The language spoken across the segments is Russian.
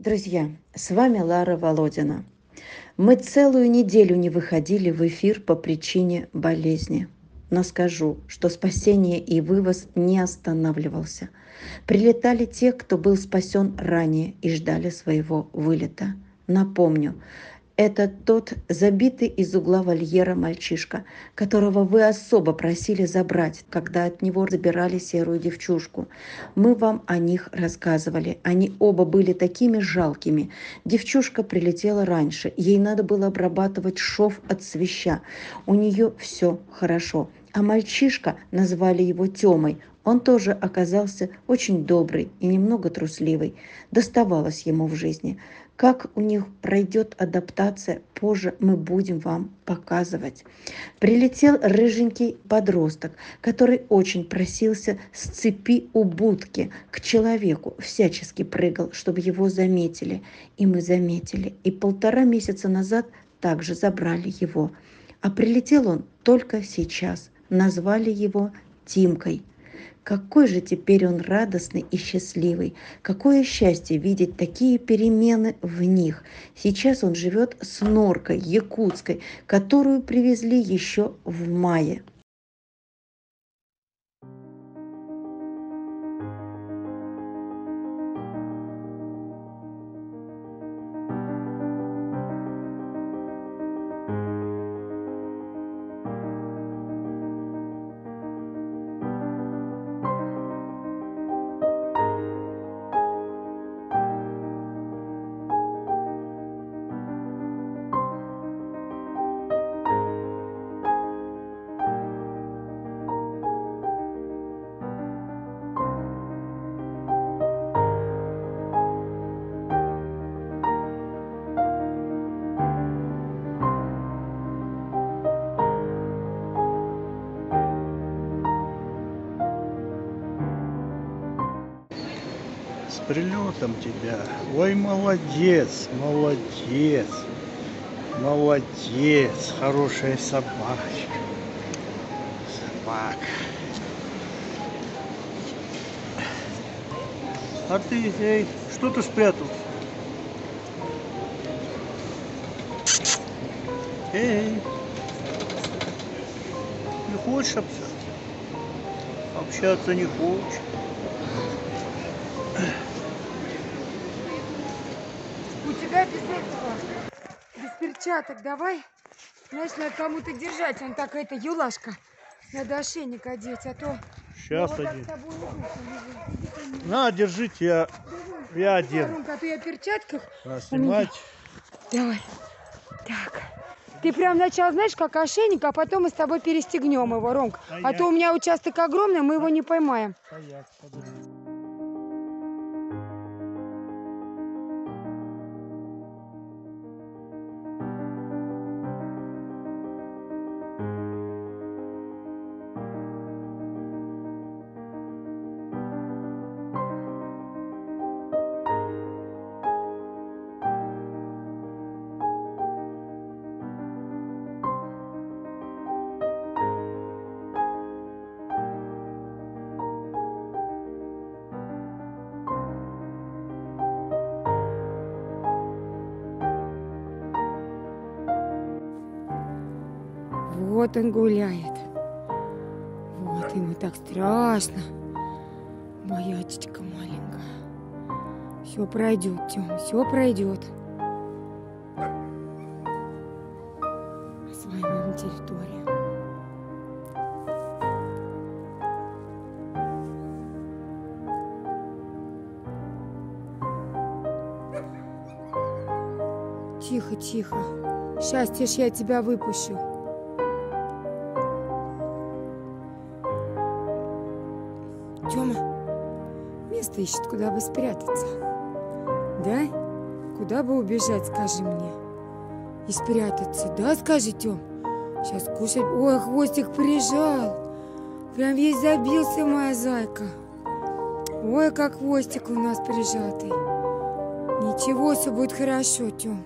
Друзья, с вами Лара Володина. Мы целую неделю не выходили в эфир по причине болезни. Но скажу, что спасение и вывоз не останавливался. Прилетали те, кто был спасен ранее и ждали своего вылета. Напомню, это тот забитый из угла вольера мальчишка, которого вы особо просили забрать, когда от него забирали серую девчушку. Мы вам о них рассказывали. Они оба были такими жалкими. Девчушка прилетела раньше. Ей надо было обрабатывать шов от свища. У нее все хорошо. А мальчишка, назвали его Темой, он тоже оказался очень добрый и немного трусливый. Доставалось ему в жизни. Как у них пройдет адаптация, позже мы будем вам показывать. Прилетел рыженький подросток, который очень просился с цепи у будки к человеку, всячески прыгал, чтобы его заметили. И мы заметили. И 1,5 месяца назад также забрали его. А прилетел он только сейчас. Назвали его Тимкой. Какой же теперь он радостный и счастливый. Какое счастье видеть такие перемены в них. Сейчас он живет с норкой якутской, которую привезли еще в мае. С прилетом тебя. Ой, молодец, молодец, молодец, хорошая собачка. Собака. А ты, эй, что ты спрятался? Эй, не хочешь общаться? Общаться не хочешь? У тебя без этого, без перчаток давай. Знаешь, надо кому-то держать, он так, это юлашка. Надо ошейник одеть, а то Сейчас вот так один. с тобой иду. На, держите, я один. Ромка, а то я в перчатках. Надо У меня. снимать. Давай. Так. Ты прям начал, знаешь, как ошейник, а потом мы с тобой перестегнем его, Ромка. А то у меня участок огромный, мы его не поймаем. Вот он гуляет. Вот ему так страшно. Боячечка маленькая. Все пройдет, Тём, все пройдет. Осваиваем территорию. Тихо, тихо. Сейчас, Тиш, я тебя выпущу. Тёма, место ищет, куда бы спрятаться. Да? Куда бы убежать, скажи мне. И спрятаться, да, скажи, Тём? Сейчас кушать. Ой, хвостик прижал. Прям весь забился, моя зайка. Ой, как хвостик у нас прижатый. Ничего, все будет хорошо, Тём.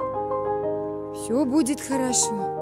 Все будет хорошо.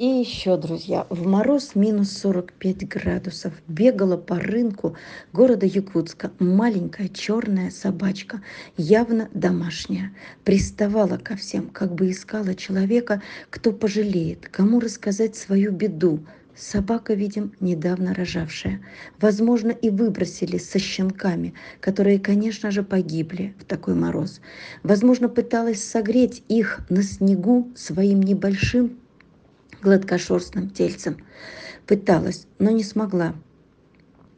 И еще, друзья, в мороз минус 45 градусов бегала по рынку города Якутска маленькая черная собачка, явно домашняя. Приставала ко всем, как бы искала человека, кто пожалеет, кому рассказать свою беду. Собака, видим, недавно рожавшая. Возможно, и выбросили со щенками, которые, конечно же, погибли в такой мороз. Возможно, пыталась согреть их на снегу своим небольшим гладкошерстным тельцем. Пыталась, но не смогла.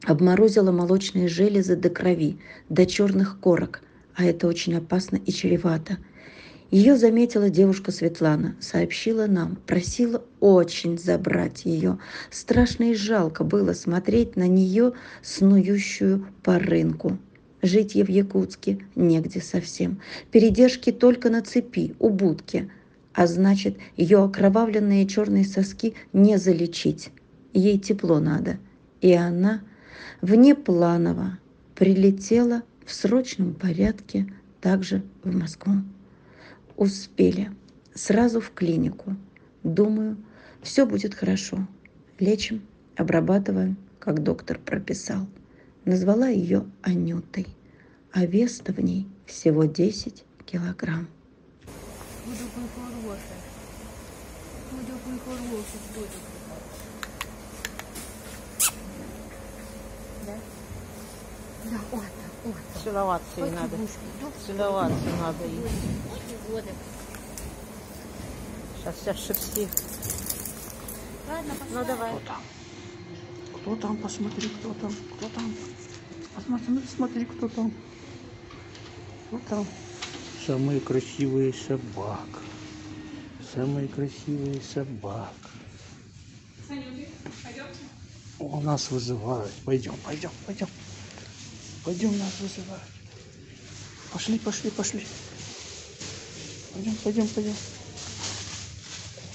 Обморозила молочные железы до крови, до черных корок, а это очень опасно и чревато. Ее заметила девушка Светлана, сообщила нам, просила очень забрать ее. Страшно и жалко было смотреть на нее, снующую по рынку. Жить ей в Якутске негде совсем. Передержки только на цепи, у будки. А значит, ее окровавленные черные соски не залечить. Ей тепло надо. И она внепланово прилетела в срочном порядке также в Москву. Успели. Сразу в клинику. Думаю, все будет хорошо. Лечим, обрабатываем, как доктор прописал. Назвала ее Анютой. А вес-то в ней всего 10 килограмм. Ну, такой хороший. Ну, такой хороший котик. Да? Да, вот так, вот так. Целоваться ей надо. Целоваться надо ей. Сейчас вся шерсти. Ладно, пошла. Ну давай. Кто там? Посмотри, кто там. Кто там? Посмотри, смотри, кто там. Кто там? Самые красивые собак. Самые красивые собак. О, нас вызывают. Пойдем, пойдем, пойдем. Пойдем, нас вызывают. Пошли, пошли, пошли. Пойдем, пойдем, пойдем.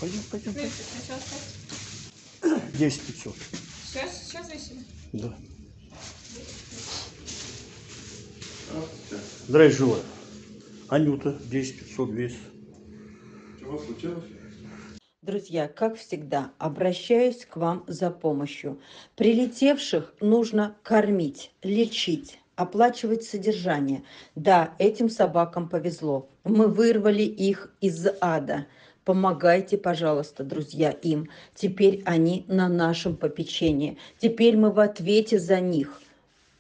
Пойдем, пойдем, пойдем. 10 500. Сейчас весили? Да. Здравия желаю. Анюта, 10 500 вес. Чего случилось? Друзья, как всегда, обращаюсь к вам за помощью. Прилетевших нужно кормить, лечить, оплачивать содержание. Да, этим собакам повезло. Мы вырвали их из ада. Помогайте, пожалуйста, друзья, им. Теперь они на нашем попечении. Теперь мы в ответе за них.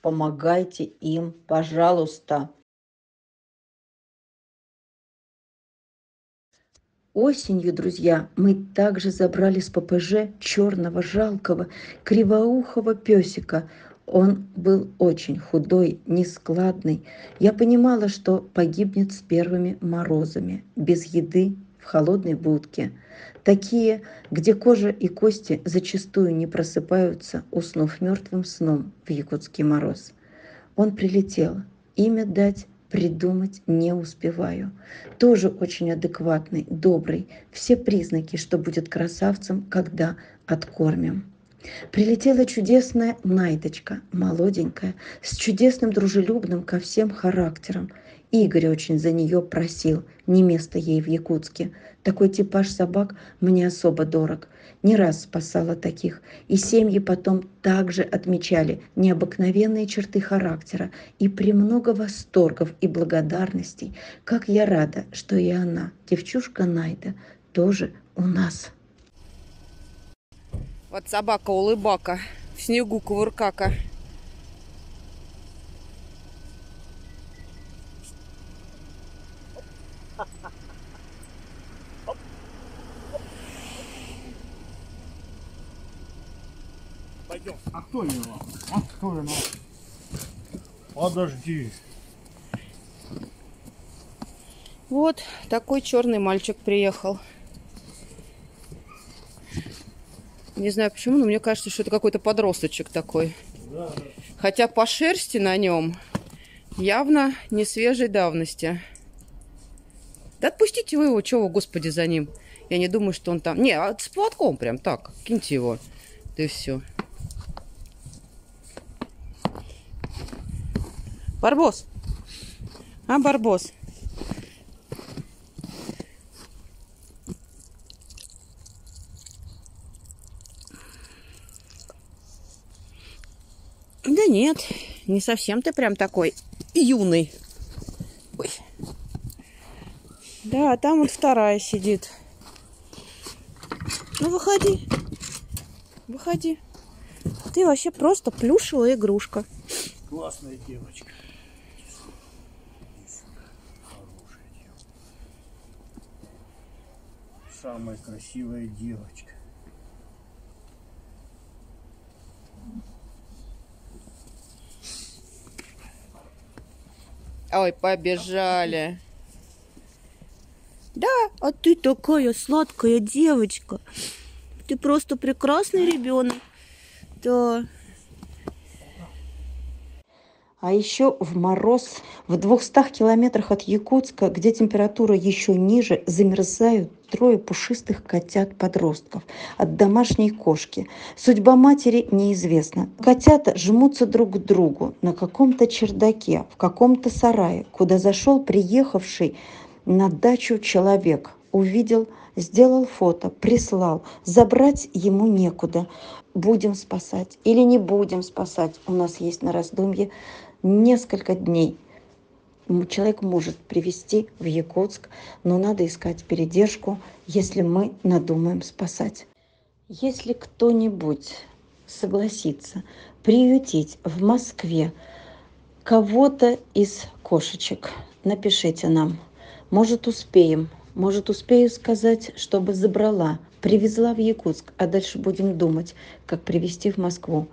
Помогайте им, пожалуйста. Осенью, друзья, мы также забрали с ППЖ черного, жалкого, кривоухого песика. Он был очень худой, нескладный. Я понимала, что погибнет с первыми морозами, без еды, в холодной будке. Такие, где кожа и кости зачастую не просыпаются, уснув мертвым сном в якутский мороз. Он прилетел. Имя дать придумать не успеваю. Тоже очень адекватный, добрый. Все признаки, что будет красавцем, когда откормим. Прилетела чудесная Найточка, молоденькая, с чудесным дружелюбным ко всем характером. Игорь очень за нее просил, не место ей в Якутске. Такой типаж собак мне особо дорог. Не раз спасала таких, и семьи потом также отмечали необыкновенные черты характера и премного восторгов и благодарностей. Как я рада, что и она, девчушка Найда, тоже у нас. Вот собака-улыбака в снегу кувыркака. Пойдем. А кто его? А кто его? Подожди. Вот такой черный мальчик приехал. Не знаю почему, но мне кажется, что это какой-то подросточек такой. Да. Хотя по шерсти на нем явно не свежей давности. Да отпустите вы его, чего вы, господи, за ним. Я не думаю, что он там... Не, а с платком прям так, киньте его. Да и все. Барбос. А, Барбос. Да нет, не совсем ты прям такой юный. Ой. Да, там вот вторая сидит. Ну, выходи. Выходи. Ты вообще просто плюшевая игрушка. Классная девочка. Хорошая девочка. Самая красивая девочка. Ой, побежали. Да, а ты такая сладкая девочка. Ты просто прекрасный ребенок. Да. А еще в мороз, в 200 километрах от Якутска, где температура еще ниже, замерзают 3 пушистых котят-подростков от домашней кошки. Судьба матери неизвестна. Котята жмутся друг к другу на каком-то чердаке, в каком-то сарае, куда зашел приехавший на дачу человек. Увидел, сделал фото, прислал. Забрать ему некуда. Будем спасать или не будем спасать? У нас есть на раздумье несколько дней. Человек может привезти в Якутск, но надо искать передержку, если мы надумаем спасать. Если кто-нибудь согласится приютить в Москве кого-то из кошечек, напишите нам. Может, успеем. Может, успею сказать, чтобы забрала, привезла в Якутск, а дальше будем думать, как привезти в Москву.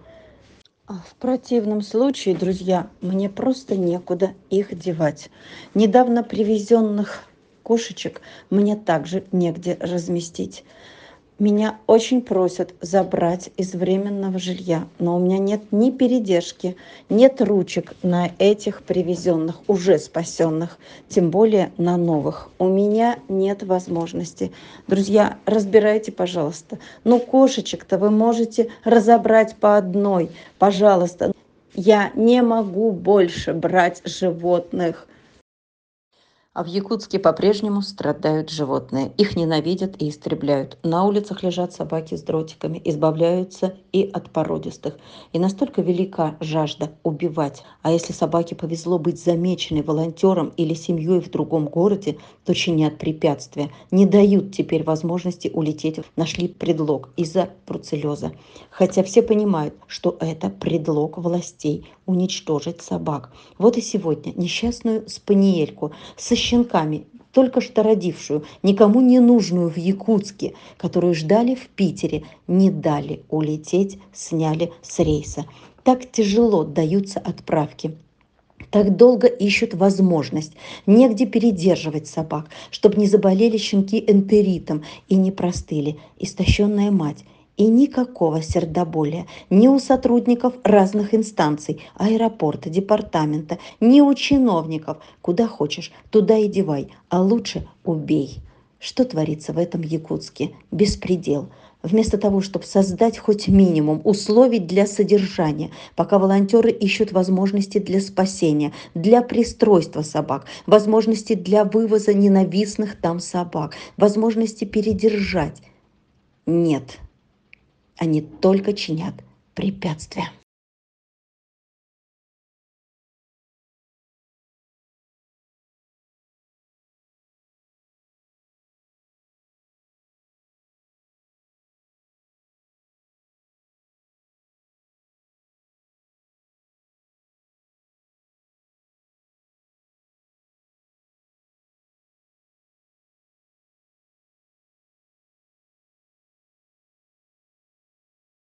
В противном случае, друзья, мне просто некуда их девать. Недавно привезенных кошечек мне также негде разместить. Меня очень просят забрать из временного жилья, но у меня нет ни передержки, нет ручек на этих привезенных, уже спасенных, тем более на новых. У меня нет возможности. Друзья, разбирайте, пожалуйста. Ну, кошечек-то вы можете разобрать по одной, пожалуйста. Я не могу больше брать животных. А в Якутске по-прежнему страдают животные. Их ненавидят и истребляют. На улицах лежат собаки с дротиками, избавляются и от породистых. И настолько велика жажда убивать. А если собаке повезло быть замеченной волонтером или семьей в другом городе, то чинят препятствия. Не дают теперь возможности улететь. Нашли предлог из-за бруцеллеза. Хотя все понимают, что это предлог властей уничтожить собак. Вот и сегодня несчастную спаниельку со щенками, только что родившую, никому не нужную в Якутске, которую ждали в Питере, не дали улететь, сняли с рейса. Так тяжело даются отправки. Так долго ищут возможность, негде передерживать собак, чтобы не заболели щенки энтеритом и не простыли. Истощенная мать. И никакого сердоболия ни у сотрудников разных инстанций, аэропорта, департамента, ни у чиновников. Куда хочешь, туда и девай, а лучше убей. Что творится в этом Якутске? Беспредел. Вместо того, чтобы создать хоть минимум условий для содержания, пока волонтеры ищут возможности для спасения, для пристройства собак, возможности для вывоза ненавистных там собак, возможности передержать. Нет. Они только чинят препятствия.